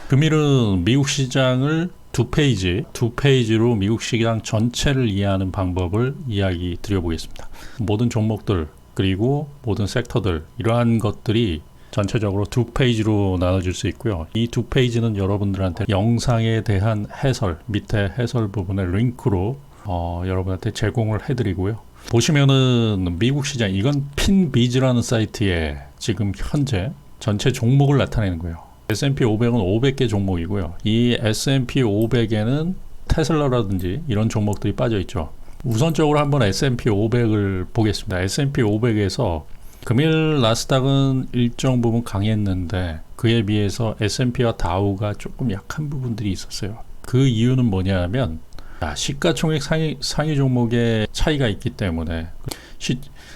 금일은 미국 시장을 두 페이지로 미국 시장 전체를 이해하는 방법을 이야기 드려보겠습니다. 모든 종목들 그리고 모든 섹터들 이러한 것들이 전체적으로 두 페이지로 나눠질 수 있고요. 이 두 페이지는 여러분들한테 영상에 대한 해설, 밑에 해설 부분에 링크로 여러분한테 제공을 해드리고요. 보시면은 미국 시장, 이건 핀비즈라는 사이트에 지금 현재 전체 종목을 나타내는 거예요. S&P 500은 500개 종목이고요. 이 S&P 500에는 테슬라라든지 이런 종목들이 빠져 있죠. 우선적으로 한번 S&P 500을 보겠습니다. S&P 500에서 금일 나스닥은 일정 부분 강했는데 그에 비해서 S&P와 다우가 조금 약한 부분들이 있었어요. 그 이유는 뭐냐면 시가총액 상위 종목의 차이가 있기 때문에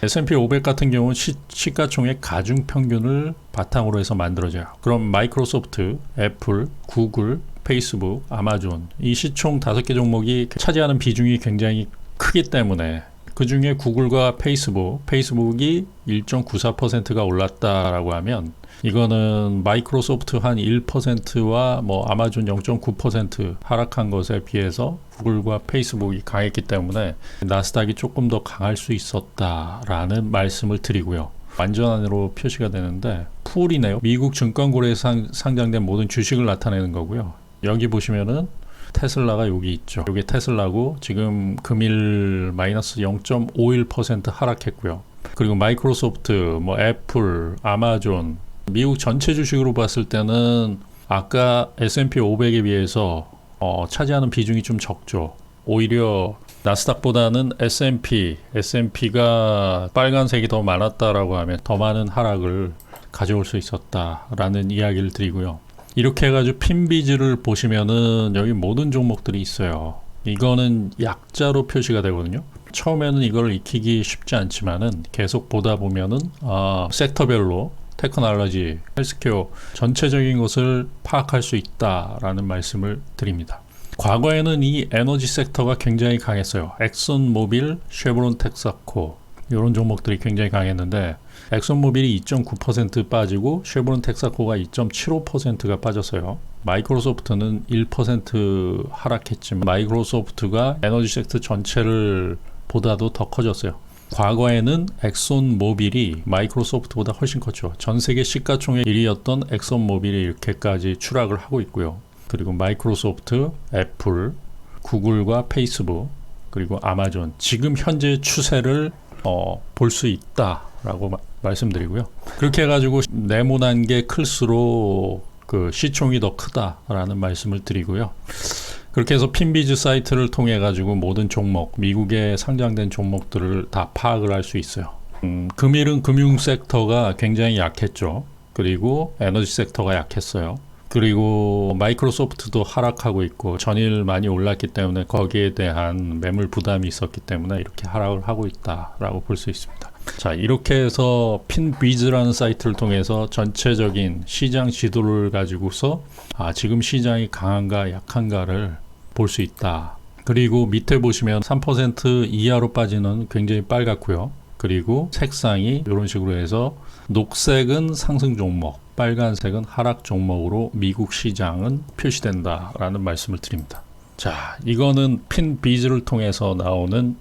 S&P 500 같은 경우는 시가총액 가중평균을 바탕으로 해서 만들어져요. 그럼 마이크로소프트, 애플, 구글, 페이스북, 아마존 이 시총 5개 종목이 차지하는 비중이 굉장히 크기 때문에 그 중에 구글과 페이스북이 1.94%가 올랐다라고 하면 이거는 마이크로소프트 한 1%와 아마존 0.9% 하락한 것에 비해서 구글과 페이스북이 강했기 때문에 나스닥이 조금 더 강할 수 있었다라는 말씀을 드리고요. 완전한으로 표시가 되는데 풀이네요. 미국 증권거래에 상장된 모든 주식을 나타내는 거고요. 여기 보시면은 테슬라가 여기 있죠. 이게 테슬라고 지금 금일 마이너스 0.51% 하락했고요. 그리고 마이크로소프트, 애플, 아마존 미국 전체 주식으로 봤을 때는 아까 S&P 500에 비해서 차지하는 비중이 좀 적죠. 오히려 나스닥보다는 S&P가 빨간색이 더 많았다라고 하면 더 많은 하락을 가져올 수 있었다라는 이야기를 드리고요. 이렇게 해가지고 핀비즈를 보시면은 여기 모든 종목들이 있어요. 이거는 약자로 표시가 되거든요. 처음에는 이걸 익히기 쉽지 않지만은 계속 보다 보면은 섹터별로 테크놀로지, 헬스케어 전체적인 것을 파악할 수 있다라는 말씀을 드립니다. 과거에는 이 에너지 섹터가 굉장히 강했어요. 엑슨모빌, 쉐브론 텍사코 이런 종목들이 굉장히 강했는데 엑슨모빌이 2.9% 빠지고 쉐브론 텍사코가 2.75%가 빠졌어요. 마이크로소프트는 1% 하락했지만 마이크로소프트가 에너지 섹터 전체를 보다도 더 커졌어요. 과거에는 엑슨모빌이 마이크로소프트보다 훨씬 컸죠. 전 세계 시가총액 1위였던 엑슨모빌이 이렇게까지 추락을 하고 있고요. 그리고 마이크로소프트, 애플, 구글과 페이스북, 그리고 아마존 지금 현재 추세를 볼 수 있다라고 말씀드리고요. 그렇게 해가지고 네모난 게 클수록 그 시총이 더 크다라는 말씀을 드리고요. 그렇게 해서 핀비즈 사이트를 통해 가지고 모든 종목, 미국에 상장된 종목들을 다 파악을 할 수 있어요. 금일은 금융 섹터가 굉장히 약했죠. 그리고 에너지 섹터가 약했어요. 그리고 마이크로소프트도 하락하고 있고 전일 많이 올랐기 때문에 거기에 대한 매물 부담이 있었기 때문에 이렇게 하락을 하고 있다라고 볼 수 있습니다. 자, 이렇게 해서 핀비즈라는 사이트를 통해서 전체적인 시장 지도를 가지고서 지금 시장이 강한가 약한가를 볼 수 있다. 그리고 밑에 보시면 3% 이하로 빠지는 굉장히 빨갛고요. 그리고 색상이 이런 식으로 해서 녹색은 상승 종목, 빨간색은 하락 종목으로 미국 시장은 표시된다라는 말씀을 드립니다. 자, 이거는 핀비즈를 통해서 나오는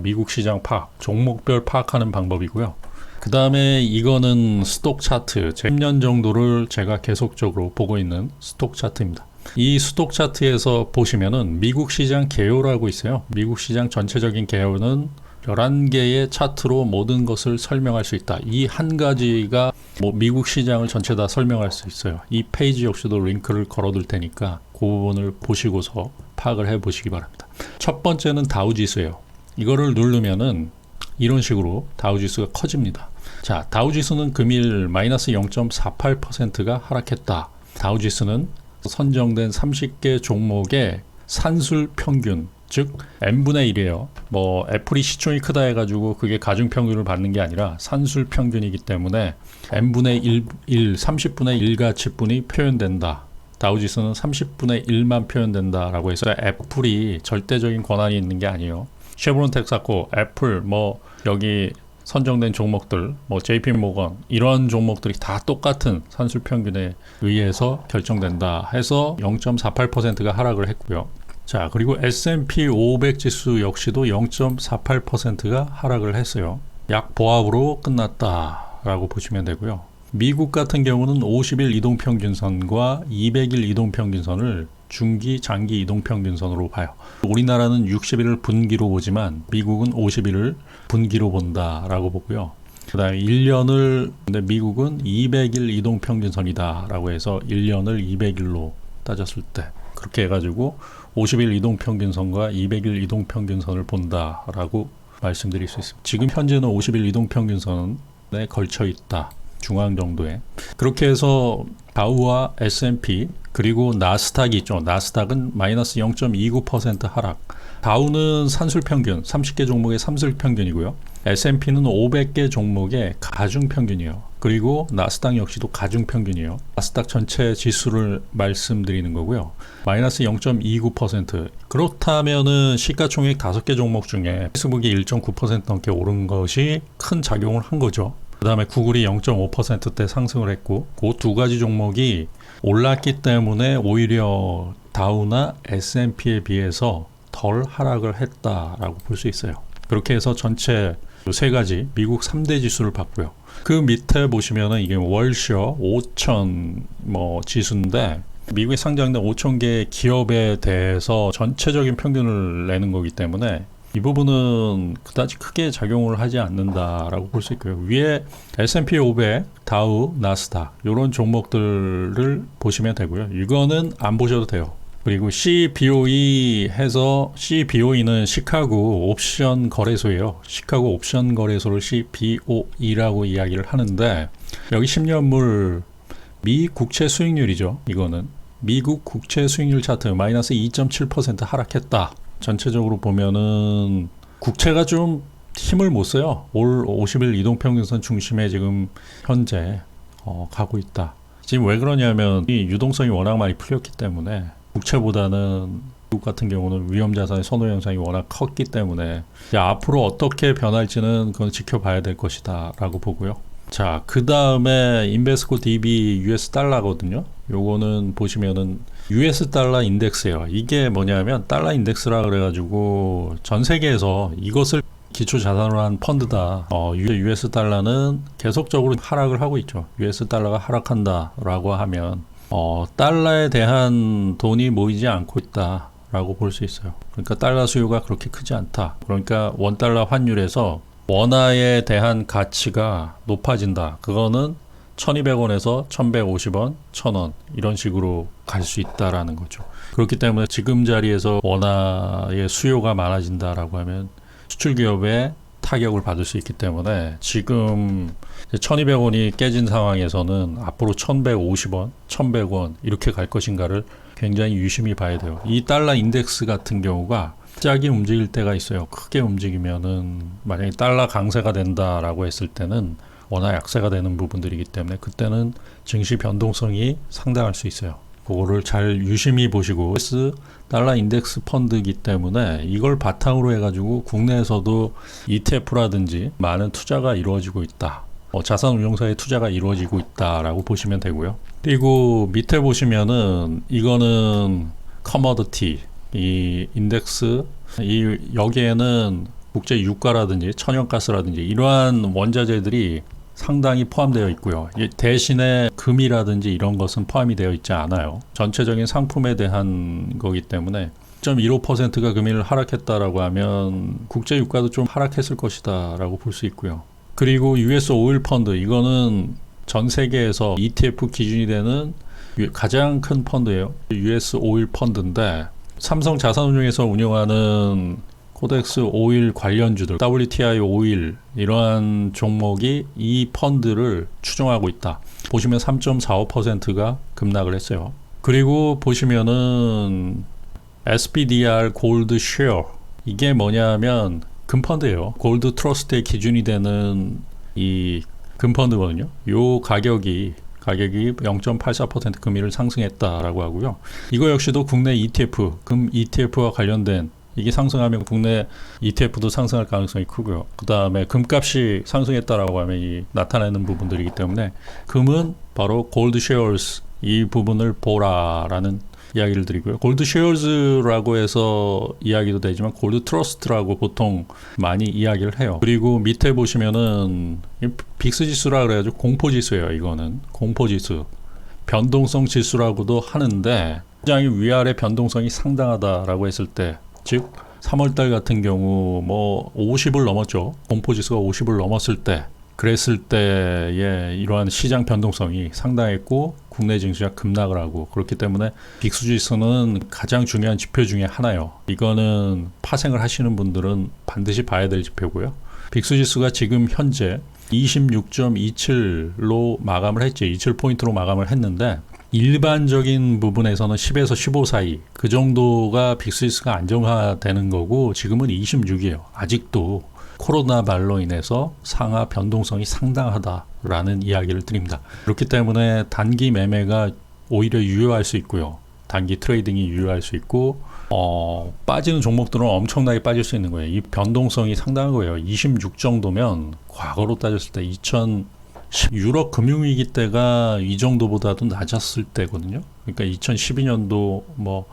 미국 시장 파악, 종목별 파악하는 방법이고요. 그 다음에 이거는 스톡 차트, 10년 정도를 제가 계속적으로 보고 있는 스톡 차트입니다. 이 스톡 차트에서 보시면은 미국 시장 개요라고 있어요. 미국 시장 전체적인 개요는 11개의 차트로 모든 것을 설명할 수 있다. 이 한 가지가 미국 시장을 전체 다 설명할 수 있어요. 이 페이지 역시도 링크를 걸어둘 테니까 그 부분을 보시고서 파악을 해 보시기 바랍니다. 첫 번째는 다우지수예요. 이거를 누르면은 이런 식으로 다우지수가 커집니다. 자, 다우지수는 금일 마이너스 0.48%가 하락했다. 다우지수는 선정된 30개 종목의 산술 평균, 즉 n분의 1이에요. 애플이 시총이 크다 해가지고 그게 가중평균을 받는 게 아니라 산술 평균이기 때문에 n분의 1, 30분의 1가치분이 표현된다. 다우지수는 30분의 1만 표현된다라고 해서 애플이 절대적인 권한이 있는 게 아니에요. 쉐브론 텍사코, 애플 여기 선정된 종목들, 뭐 JP모건 이런 종목들이 다 똑같은 산술 평균에 의해서 결정된다 해서 0.48%가 하락을 했고요. 자, 그리고 S&P 500 지수 역시도 0.48%가 하락을 했어요. 약 보합으로 끝났다라고 보시면 되고요. 미국 같은 경우는 50일 이동평균선과 200일 이동평균선을 중기, 장기 이동평균선으로 봐요. 우리나라는 60일을 분기로 보지만 미국은 50일을 분기로 본다라고 보고요. 그 다음에 1년을, 근데 미국은 200일 이동평균선이다라고 해서 1년을 200일로 따졌을 때 그렇게 해가지고 50일 이동평균선과 200일 이동평균선을 본다라고 말씀드릴 수 있습니다. 지금 현재는 50일 이동평균선에 걸쳐 있다. 중앙 정도에. 그렇게 해서 다우와 S&P 그리고 나스닥이 있죠. 나스닥은 마이너스 0.29% 하락. 다우는 산술평균 30개 종목의 산술평균이고요. S&P는 500개 종목의 가중평균이에요. 그리고 나스닥 역시도 가중평균이에요. 나스닥 전체 지수를 말씀드리는 거고요. 마이너스 0.29%. 그렇다면은 시가총액 5개 종목 중에 페이스북이 1.9% 넘게 오른 것이 큰 작용을 한 거죠. 그 다음에 구글이 0.5%대 상승을 했고 그 두 가지 종목이 올랐기 때문에 오히려 다우나 S&P에 비해서 덜 하락을 했다라고 볼 수 있어요. 그렇게 해서 전체 세 가지 미국 3대 지수를 봤고요. 그 밑에 보시면은 이게 월셔 5천 지수인데 미국에 상장된 5천 개의 기업에 대해서 전체적인 평균을 내는 거기 때문에 이 부분은 그다지 크게 작용을 하지 않는다라고 볼 수 있고요. 위에 S&P 500, 다우, 나스닥 이런 종목들을 보시면 되고요. 이거는 안 보셔도 돼요. 그리고 CBOE 해서 CBOE는 시카고 옵션 거래소예요. 시카고 옵션 거래소를 CBOE라고 이야기를 하는데 여기 10년물 미 국채 수익률이죠. 이거는 미국 국채 수익률 차트 마이너스 2.7% 하락했다. 전체적으로 보면은 국채가 좀 힘을 못 써요. 올 50일 이동평균선 중심에 지금 현재 가고 있다. 지금 왜 그러냐면 이 유동성이 워낙 많이 풀렸기 때문에 국채보다는 미국 같은 경우는 위험자산의 선호 현상이 워낙 컸기 때문에 앞으로 어떻게 변할지는 그건 지켜봐야 될 것이다 라고 보고요. 자, 그 다음에 인베스코 DB US 달러거든요. 요거는 보시면은 US 달러 인덱스예요. 이게 뭐냐면 달러 인덱스라 그래가지고 전 세계에서 이것을 기초 자산으로 한 펀드다. US 달러는 계속적으로 하락을 하고 있죠. US 달러가 하락한다라고 하면 달러에 대한 돈이 모이지 않고 있다라고 볼 수 있어요. 그러니까 달러 수요가 그렇게 크지 않다. 그러니까 원달러 환율에서 원화에 대한 가치가 높아진다. 그거는 1200원에서 1150원, 1000원 이런 식으로 갈 수 있다라는 거죠. 그렇기 때문에 지금 자리에서 원화의 수요가 많아진다라고 하면 수출 기업에 타격을 받을 수 있기 때문에 지금 1200원이 깨진 상황에서는 앞으로 1150원, 1100원 이렇게 갈 것인가를 굉장히 유심히 봐야 돼요. 이 달러 인덱스 같은 경우가 갑자기 움직일 때가 있어요. 크게 움직이면은 만약에 달러 강세가 된다라고 했을 때는 원화 약세가 되는 부분들이기 때문에 그때는 증시 변동성이 상당할 수 있어요. 그거를 잘 유심히 보시고 US 달러 인덱스 펀드이기 때문에 이걸 바탕으로 해가지고 국내에서도 ETF라든지 많은 투자가 이루어지고 있다. 자산운용사의 투자가 이루어지고 있다라고 보시면 되고요. 그리고 밑에 보시면은 이거는 커머더티 이 인덱스 여기에는 국제 유가라든지 천연가스라든지 이러한 원자재들이 상당히 포함되어 있고요. 대신에 금이라든지 이런 것은 포함이 되어 있지 않아요. 전체적인 상품에 대한 거기 때문에 0.15%가 금일 하락했다라고 하면 국제 유가도 좀 하락했을 것이다 라고 볼 수 있고요. 그리고 US 오일 펀드 이거는 전 세계에서 ETF 기준이 되는 가장 큰 펀드예요. US 오일 펀드인데 삼성 자산운용에서 운영하는 코덱스 오일 관련주들, WTI 오일 이러한 종목이 이 펀드를 추종하고 있다. 보시면 3.45%가 급락을 했어요. 그리고 보시면은 SPDR 골드 쉐어 이게 뭐냐면 금펀드예요. 골드 트러스트의 기준이 되는 이 금펀드거든요. 요 가격이 0.84% 금리를 상승했다라고 하고요. 이거 역시도 국내 ETF, 금 ETF와 관련된 이게 상승하면 국내 ETF도 상승할 가능성이 크고요. 그 다음에 금값이 상승했다라고 하면 이 나타나는 부분들이기 때문에 금은 바로 골드 쉐어스 이 부분을 보라라는 이야기를 드리고요. 골드 쉐어즈라고 해서 이야기도 되지만 골드 트러스트라고 보통 많이 이야기를 해요. 그리고 밑에 보시면은 빅스 지수라 그래가지고 공포 지수예요. 이거는 공포 지수, 변동성 지수라고도 하는데 시장이 위아래 변동성이 상당하다라고 했을 때, 즉 3월달 같은 경우 뭐 50을 넘었죠. 공포지수가 50을 넘었을 때, 그랬을 때의 이러한 시장 변동성이 상당했고 국내 증시가 급락을 하고, 그렇기 때문에 빅스지수는 가장 중요한 지표 중에 하나예요. 이거는 파생을 하시는 분들은 반드시 봐야 될 지표고요. 빅스지수가 지금 현재 26.27로 마감을 했죠. 27포인트로 마감을 했는데 일반적인 부분에서는 10에서 15 사이 그 정도가 빅스지수가 안정화되는 거고, 지금은 26이에요. 아직도 코로나 발로 인해서 상하 변동성이 상당하다라는 이야기를 드립니다. 그렇기 때문에 단기 매매가 오히려 유효할 수 있고요. 단기 트레이딩이 유효할 수 있고, 빠지는 종목들은 엄청나게 빠질 수 있는 거예요. 이 변동성이 상당한 거예요. 26 정도면 과거로 따졌을 때 유럽 금융위기 때가 이 정도보다도 낮았을 때거든요. 그러니까 2012년도 뭐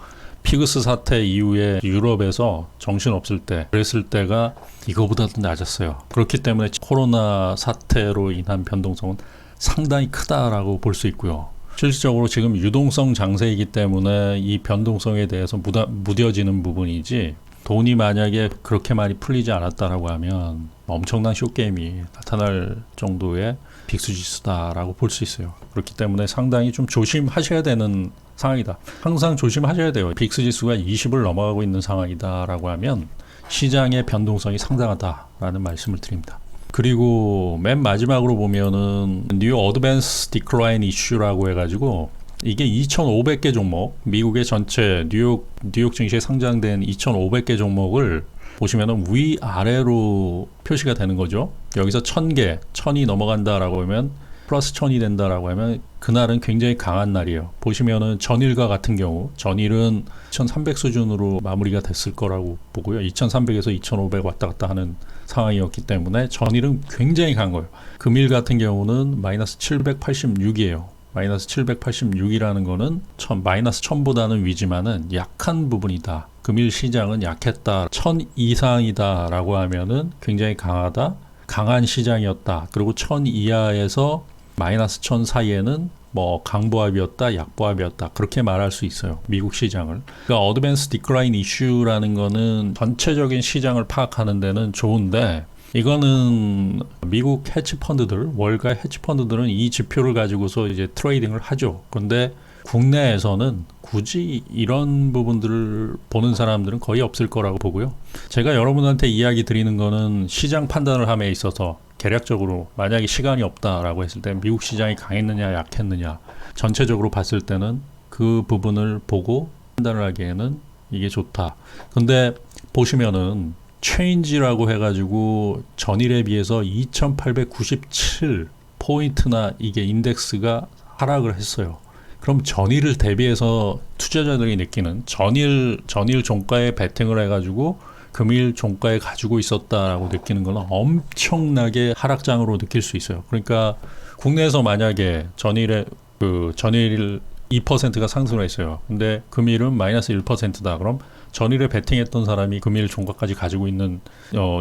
피그스 사태 이후에 유럽에서 정신없을 때, 그랬을 때가 이거보다도 낮았어요. 그렇기 때문에 코로나 사태로 인한 변동성은 상당히 크다라고 볼 수 있고요. 실질적으로 지금 유동성 장세이기 때문에 이 변동성에 대해서 무뎌지는 부분이지, 돈이 만약에 그렇게 많이 풀리지 않았다라고 하면 엄청난 쇼게임이 나타날 정도의 빅스지수다라고 볼 수 있어요. 그렇기 때문에 상당히 좀 조심하셔야 되는 상황이다. 항상 조심하셔야 돼요. 빅스지수가 20을 넘어가고 있는 상황이다라고 하면 시장의 변동성이 상당하다라는 말씀을 드립니다. 그리고 맨 마지막으로 보면은 뉴 어드밴스 디클라인 이슈라고 해가지고, 이게 2,500개 종목, 미국의 전체 뉴욕 증시에 상장된 2,500개 종목을 보시면은 위아래로 표시가 되는 거죠. 여기서 1,000개, 1,000이 넘어간다라고 하면, 플러스 1,000이 된다라고 하면 그날은 굉장히 강한 날이에요. 보시면은 전일과 같은 경우, 전일은 2,300 수준으로 마무리가 됐을 거라고 보고요. 2,300에서 2,500 왔다 갔다 하는 상황이었기 때문에 전일은 굉장히 강한 거예요. 금일 같은 경우는 마이너스 786이에요. 마이너스 786이라는 거는 마이너스 1000보다는 위지만은 약한 부분이다. 금일 시장은 약했다. 1000 이상이다라고 하면은 굉장히 강하다. 강한 시장이었다. 그리고 1000 이하에서 마이너스 1000 사이에는 뭐 강보합이었다, 약보합이었다. 그렇게 말할 수 있어요. 미국 시장을. 그러니까 어드밴스 디클라인 이슈라는 거는 전체적인 시장을 파악하는 데는 좋은데, 이거는 미국 헤지펀드들, 월가 헤지펀드들은 이 지표를 가지고서 이제 트레이딩을 하죠. 그런데 국내에서는 굳이 이런 부분들을 보는 사람들은 거의 없을 거라고 보고요. 제가 여러분한테 이야기 드리는 거는 시장 판단을 함에 있어서 개략적으로 만약에 시간이 없다라고 했을 때 미국 시장이 강했느냐 약했느냐 전체적으로 봤을 때는 그 부분을 보고 판단을 하기에는 이게 좋다. 근데 보시면은 체인지라고 해가지고 전일에 비해서 2897 포인트나 이게 인덱스가 하락을 했어요. 그럼 전일을 대비해서 투자자들이 느끼는 전일 종가에 베팅을 해가지고 금일 종가에 가지고 있었다라고 느끼는 건 엄청나게 하락장으로 느낄 수 있어요. 그러니까 국내에서 만약에 전일 2%가 상승을 했어요. 근데 금일은 마이너스 1%다. 그럼 전일에 베팅했던 사람이 금일 종가까지 가지고 있는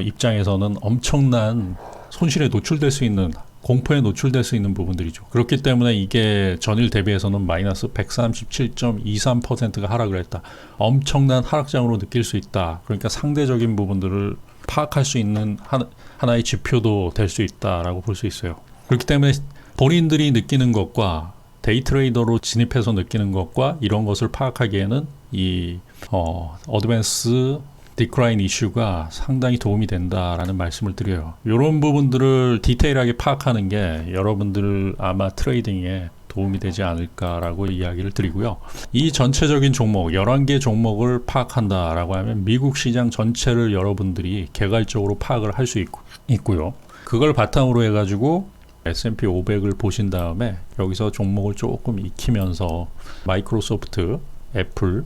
입장에서는 엄청난 손실에 노출될 수 있는, 공포에 노출될 수 있는 부분들이죠. 그렇기 때문에 이게 전일 대비해서는 마이너스 137.23%가 하락을 했다. 엄청난 하락장으로 느낄 수 있다. 그러니까 상대적인 부분들을 파악할 수 있는 하나의 지표도 될 수 있다라고 볼 수 있어요. 그렇기 때문에 본인들이 느끼는 것과 데이 트레이더로 진입해서 느끼는 것과 이런 것을 파악하기에는 이 어드밴스 디클라인 이슈가 상당히 도움이 된다라는 말씀을 드려요. 이런 부분들을 디테일하게 파악하는 게 여러분들 아마 트레이딩에 도움이 되지 않을까라고 이야기를 드리고요. 이 전체적인 종목, 11개 종목을 파악한다라고 하면 미국 시장 전체를 여러분들이 개괄적으로 파악을 할 수 있고요. 그걸 바탕으로 해가지고 S&P 500을 보신 다음에 여기서 종목을 조금 익히면서 마이크로소프트, 애플,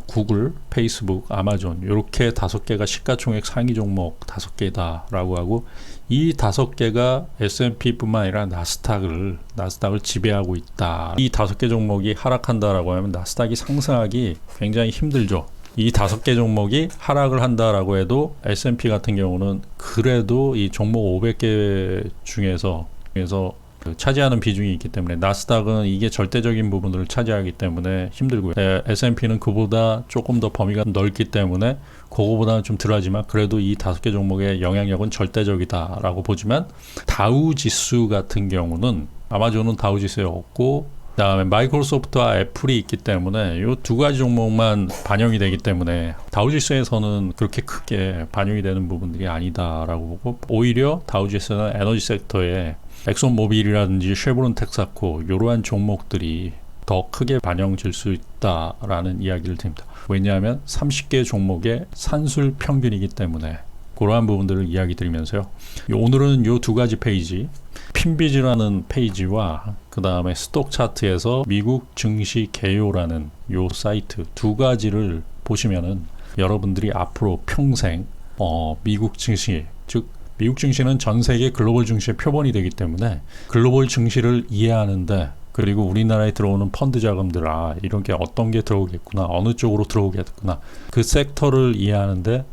구글, 페이스북, 아마존 이렇게 5개가 시가총액 상위 종목 5개다라고 하고 이 5개가 S&P뿐만 아니라 나스닥을 지배하고 있다. 이 5개 종목이 하락한다라고 하면 나스닥이 상승하기 굉장히 힘들죠. 이 5개 종목이 하락을 한다라고 해도 S&P 같은 경우는 그래도 이 종목 500개 중에서 차지하는 비중이 있기 때문에 나스닥은 이게 절대적인 부분을 차지하기 때문에 힘들고요. S&P는 그보다 조금 더 범위가 넓기 때문에 그거보다는 좀 덜하지만 그래도 이 5개 종목의 영향력은 절대적이다라고 보지만 다우 지수 같은 경우는 아마존은 다우 지수에 없고 그다음에 마이크로소프트와 애플이 있기 때문에 이 2가지 종목만 반영이 되기 때문에 다우지수에서는 그렇게 크게 반영이 되는 부분들이 아니다라고 보고 오히려 다우지수는 에너지 섹터에 엑손모빌이라든지 쉐보론 텍사코 이러한 종목들이 더 크게 반영될 수 있다라는 이야기를 드립니다. 왜냐하면 30개 종목의 산술 평균이기 때문에 그러한 부분들을 이야기 드리면서요. 오늘은 이 2가지 페이지 핀비즈라는 페이지와 그 다음에 스톡 차트에서 미국 증시 개요라는 요 사이트 2가지를 보시면은 여러분들이 앞으로 평생 미국 증시 즉 미국 증시는 전 세계 글로벌 증시의 표본이 되기 때문에 글로벌 증시를 이해하는데 그리고 우리나라에 들어오는 펀드 자금들 이런 게 어떤 게 들어오겠구나 어느 쪽으로 들어오겠구나 그 섹터를 이해하는데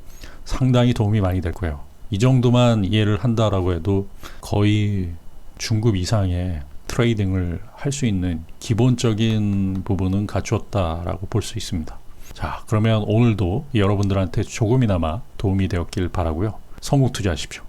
상당히 도움이 많이 될 거예요. 이 정도만 이해를 한다라고 해도 거의 중급 이상의 트레이딩을 할 수 있는 기본적인 부분은 갖추었다라고 볼 수 있습니다. 자, 그러면 오늘도 여러분들한테 조금이나마 도움이 되었길 바라고요. 성공 투자하십시오.